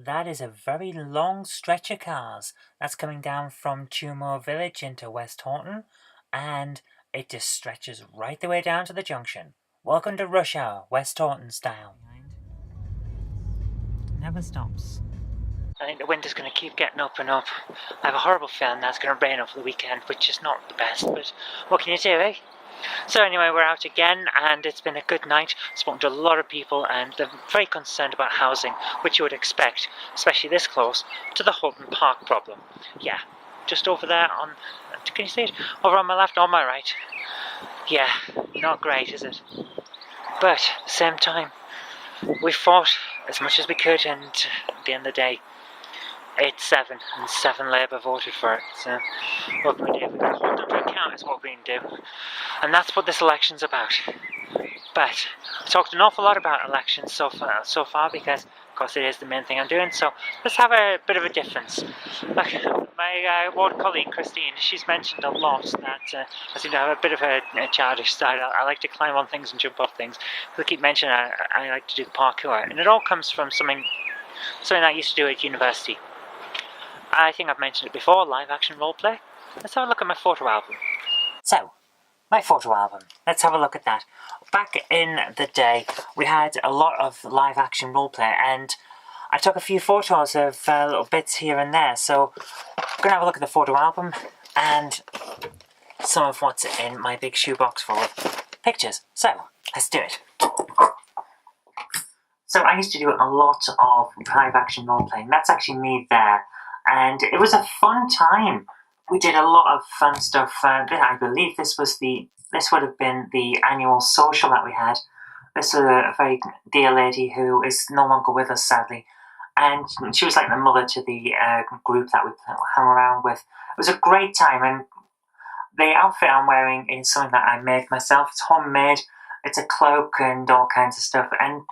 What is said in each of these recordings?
that is a very long stretch of cars that's coming down from Tumor Village into West Horton, and it just stretches right the way down to the junction. Welcome to rush hour, West Horton style. Never stops. I think the wind is going to keep getting up and up. I have a horrible feeling that's going to rain over the weekend, which is not the best, but what can you do, eh? So anyway, we're out again, and it's been a good night. Spoken to a lot of people, and they're very concerned about housing, which you would expect, especially this close to the Horton Park problem. Yeah, just over there on, can you see it? Over on my left, on my right. Yeah, not great, is it? But at the same time, we fought as much as we could, and at the end of the day, 8-7, and 7 Labour voted for it. So what can we do? We've got to hold them to account is what we can do. And that's what this election's about. But I've talked an awful lot about elections so far because, of course, it is the main thing I'm doing. So let's have a bit of a difference. Like my ward colleague Christine, she's mentioned a lot that I seem to have a bit of a childish side. I like to climb on things and jump off things. They keep mentioning I like to do parkour, and it all comes from something I used to do at university. I think I've mentioned it before, live action roleplay. Let's have a look at my photo album. So, my photo album. Let's have a look at that. Back in the day, we had a lot of live action roleplay, and I took a few photos of little bits here and there. So, I'm going to have a look at the photo album and some of what's in my big shoebox full of pictures. So, let's do it. So, I used to do a lot of live action roleplaying. That's actually me there. And it was a fun time. We did a lot of fun stuff. I believe this would have been the annual social that we had. This was a very dear lady who is no longer with us, sadly. And she was like the mother to the group that we hung around with. It was a great time, and the outfit I'm wearing is something that I made myself. It's homemade. It's a cloak and all kinds of stuff. And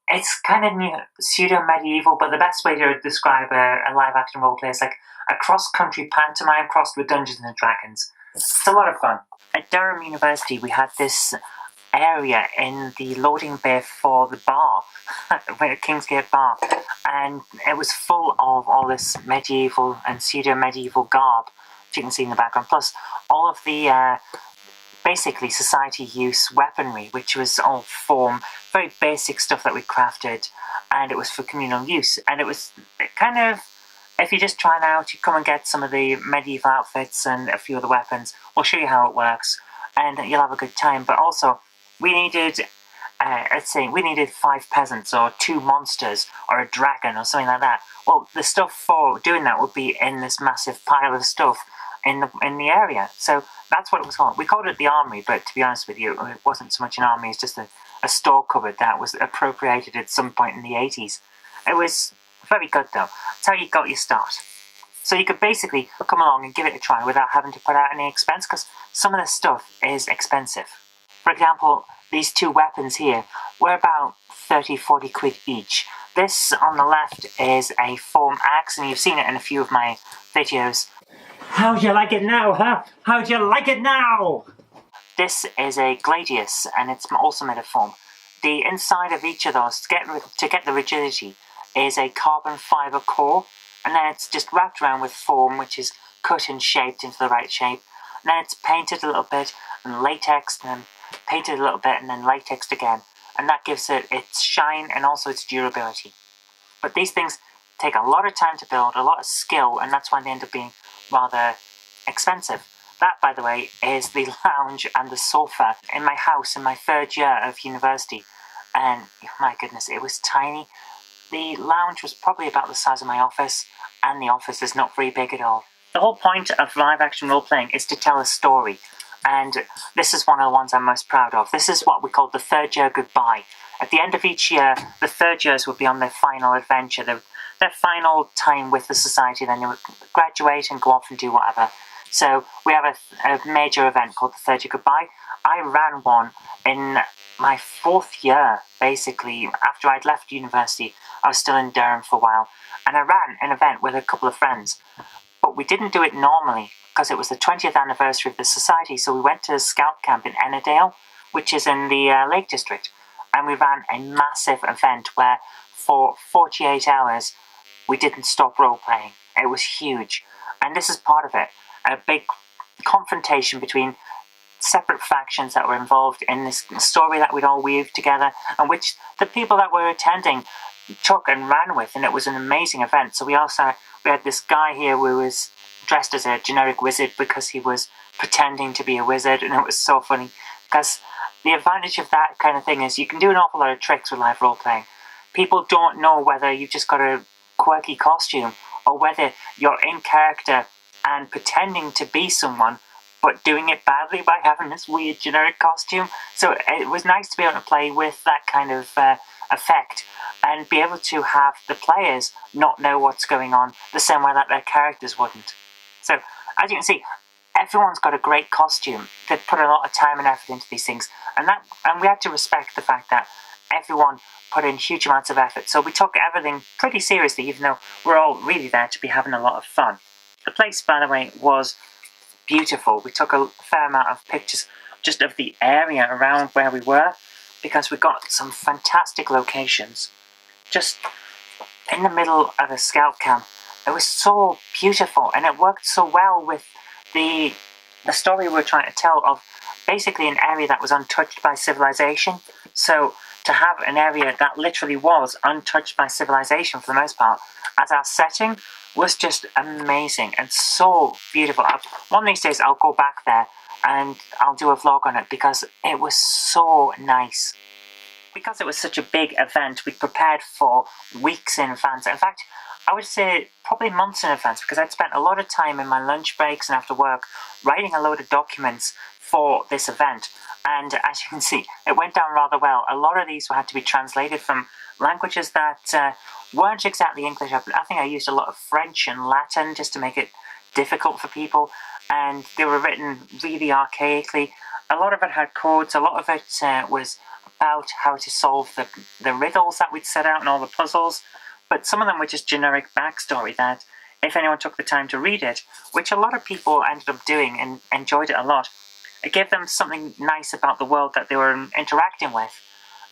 it's kind of pseudo-medieval, but the best way to describe a live-action roleplay is like a cross-country pantomime crossed with Dungeons and Dragons. It's a lot of fun. At Durham University, we had this area in the loading bay for the bar, Kingsgate Bar, and it was full of all this medieval and pseudo-medieval garb, which you can see in the background, plus all of the basically society use weaponry, which was all form, very basic stuff that we crafted, and it was for communal use. And it was kind of, if you're just trying out, you come and get some of the medieval outfits and a few of the weapons. We'll show you how it works, and you'll have a good time. But also, we needed, let's say, we needed 5 peasants or 2 monsters or a dragon or something like that. Well, the stuff for doing that would be in this massive pile of stuff in the area. So that's what it was called. We called it the armory, but to be honest with you, it wasn't so much an armory, it's just a store cupboard that was appropriated at some point in the 80s. It was very good though. That's how you got your start. So you could basically come along and give it a try without having to put out any expense, because some of this stuff is expensive. For example, these 2 weapons here were about 30-40 quid each. This on the left is a foam axe, and you've seen it in a few of my videos. How'd you like it now, huh? How'd you like it now? This is a gladius, and it's also made of foam. The inside of each of those, to get the rigidity, is a carbon fibre core, and then it's just wrapped around with foam, which is cut and shaped into the right shape. And then it's painted a little bit, and latexed, and then painted a little bit, and then latexed again. And that gives it its shine and also its durability. But these things take a lot of time to build, a lot of skill, and that's why they end up being rather expensive. That, by the way, is the lounge and the sofa in my house in my 3rd year of university. And my goodness, it was tiny. The lounge was probably about the size of my office, and the office is not very big at all. The whole point of live action role playing is to tell a story. And this is one of the ones I'm most proud of. This is what we call the 3rd year goodbye. At the end of each year, the 3rd years would be on their final adventure, their final time with the society. Then they would graduate and go off and do whatever. So we have a major event called the 3rd year goodbye. I ran one in my 4th year, basically. After I'd left university, I was still in Durham for a while. And I ran an event with a couple of friends. But we didn't do it normally, because it was the 20th anniversary of the society. So we went to a scout camp in Ennerdale, which is in the Lake District. And we ran a massive event where for 48 hours, we didn't stop role-playing. It was huge. And this is part of it. A big confrontation between separate factions that were involved in this story that we'd all weaved together, and which the people that were attending took and ran with, and it was an amazing event. So we had this guy here who was dressed as a generic wizard because he was pretending to be a wizard, and it was so funny because the advantage of that kind of thing is you can do an awful lot of tricks with live role-playing. People don't know whether you've just got a quirky costume or whether you're in character and pretending to be someone but doing it badly by having this weird generic costume. So it was nice to be able to play with that kind of effect and be able to have the players not know what's going on the same way that their characters wouldn't. So as you can see, everyone's got a great costume. They've put a lot of time and effort into these things, and we had to respect the fact that everyone put in huge amounts of effort. So we took everything pretty seriously, even though we're all really there to be having a lot of fun. The place, by the way, was beautiful. We took a fair amount of pictures just of the area around where we were, because we got some fantastic locations just in the middle of a scout camp. It was so beautiful, and it worked so well with the story we were trying to tell of basically an area that was untouched by civilization. So to have an area that literally was untouched by civilization for the most part as our setting was just amazing and so beautiful. One of these days I'll go back there and I'll do a vlog on it because it was so nice. Because it was such a big event, we prepared for weeks in advance. In fact, I would say probably months in advance, because I'd spent a lot of time in my lunch breaks and after work writing a load of documents for this event. And as you can see, it went down rather well. A lot of these had to be translated from languages that weren't exactly English. I think I used a lot of French and Latin just to make it difficult for people. And they were written really archaically. A lot of it had codes. A lot of it was about how to solve the riddles that we'd set out and all the puzzles. But some of them were just generic backstory that, if anyone took the time to read it, which a lot of people ended up doing and enjoyed it a lot, it gave them something nice about the world that they were interacting with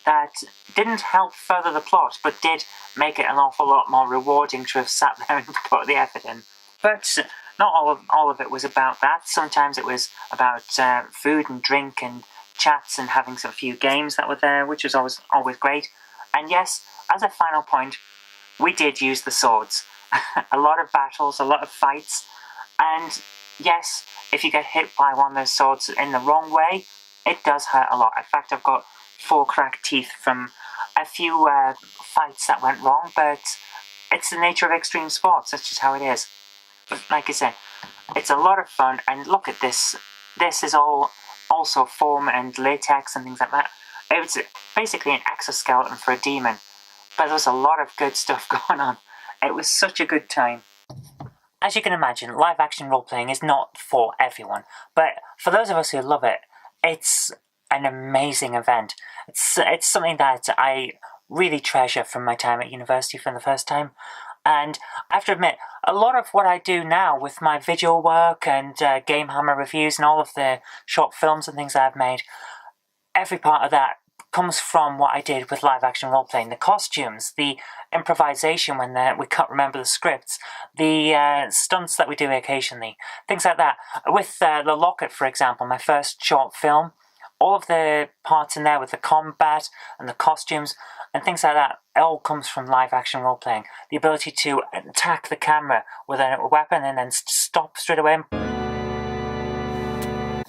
that didn't help further the plot, but did make it an awful lot more rewarding to have sat there and put the effort in. But not all of it was about that. Sometimes it was about food and drink and chats and having a few games that were there, which was always great. And yes, as a final point, we did use the swords. A lot of battles, a lot of fights, and yes, if you get hit by one of those swords in the wrong way, it does hurt a lot. In fact, I've got 4 cracked teeth from a few fights that went wrong, but it's the nature of extreme sports. That's just how it is. But like I said, it's a lot of fun, and look at this. This is all also foam and latex and things like that. It was basically an exoskeleton for a demon, but there was a lot of good stuff going on. It was such a good time. As you can imagine, live action role-playing is not for everyone, but for those of us who love it, it's an amazing event. It's something that I really treasure from my time at university for the first time. And I have to admit, a lot of what I do now with my video work and Game Hammer reviews and all of the short films and things that I've made, every part of that comes from what I did with live action role-playing. The costumes, the improvisation when we can't remember the scripts, the stunts that we do occasionally, things like that. With The Locket, for example, my first short film, all of the parts in there with the combat and the costumes and things like that, it all comes from live action role-playing. The ability to attack the camera with a weapon and then stop straight away.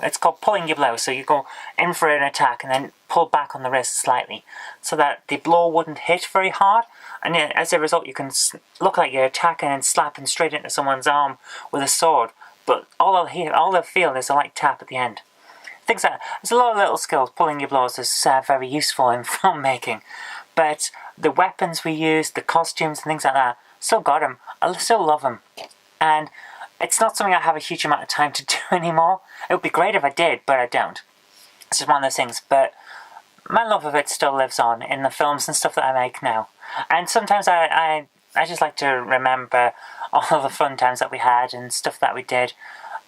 It's called pulling your blow, so you go in for an attack and then pull back on the wrist slightly so that the blow wouldn't hit very hard, and as a result you can look like you're attacking and slapping straight into someone's arm with a sword, but all they'll feel is a light tap at the end. Things like that. There's a lot of little skills. Pulling your blows is very useful in filmmaking, but the weapons we used, the costumes and things like that, still got them. I still love them, and it's not something I have a huge amount of time to do anymore. It would be great if I did, but I don't. It's just one of those things, but my love of it still lives on in the films and stuff that I make now. And sometimes I just like to remember all the fun times that we had and stuff that we did.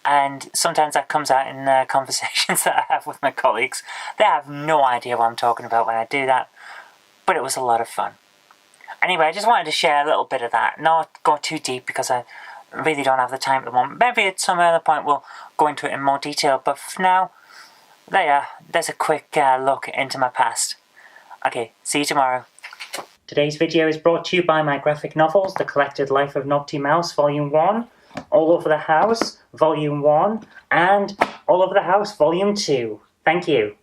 And sometimes that comes out in the conversations that I have with my colleagues. They have no idea what I'm talking about when I do that, but it was a lot of fun. Anyway, I just wanted to share a little bit of that. Not go too deep because I really don't have the time at the moment. Maybe at some other point we'll go into it in more detail. But for now, there's a quick look into my past. Okay, see you tomorrow. Today's video is brought to you by my graphic novels, The Collected Life of Naughty Mouse, Volume 1, All Over the House, Volume 1, and All Over the House, Volume 2. Thank you.